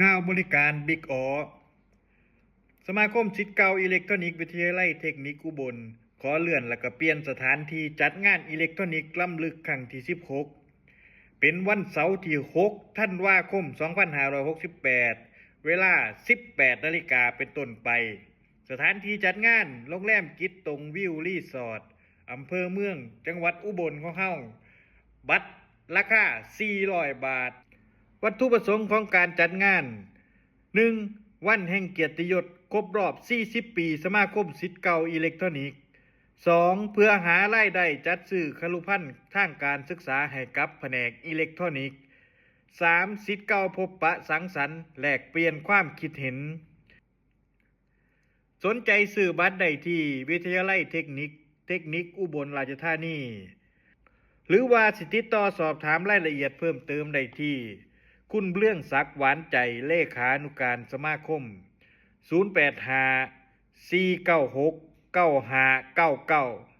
ข่าวบริการบิ๊กอสมาคมศิษย์เก่าอิเล็กทรอนิกส์วิทยาลัยเทคนิคอุบลขอเลื่อนและก็เปลี่ยนสถานที่จัดงานอิเล็กทรอนิกส์ล้ำลึกครั้งที่16เป็นวันเสาร์ที่6ธันวาคม2568เวลา 18 นาฬิกาเป็นต้นไปสถานที่จัดงานโรงแรมกิตตงวิวรีสอร์ทอำเภอเมืองจังหวัดอุบลของเฮาบัตรราคา400 บาทวัตถุประสงค์ของการจัดงาน 1. วันแห่งเกียรติยศครบรอบ 40 ปีสมาคมศิษย์เก่าอิเล็กทรอนิกส์ 2. เพื่อหารายได้จัดซื้อคลุภัณฑ์ทางการศึกษาให้กับแผนกอิเล็กทรอนิกส์ 3. ศิษย์เก่าพบปะสังสรรค์แลกเปลี่ยนความคิดเห็นสนใจซื้อบัตรได้ที่วิทยาลัยเทคนิคอุบลราชธานีหรือว่าสิติดต่อสอบถามรายละเอียดเพิ่มเติมได้ที่คุณเรื่องศักดิ์หวานใจเลขานุการสมาคม085 496 9599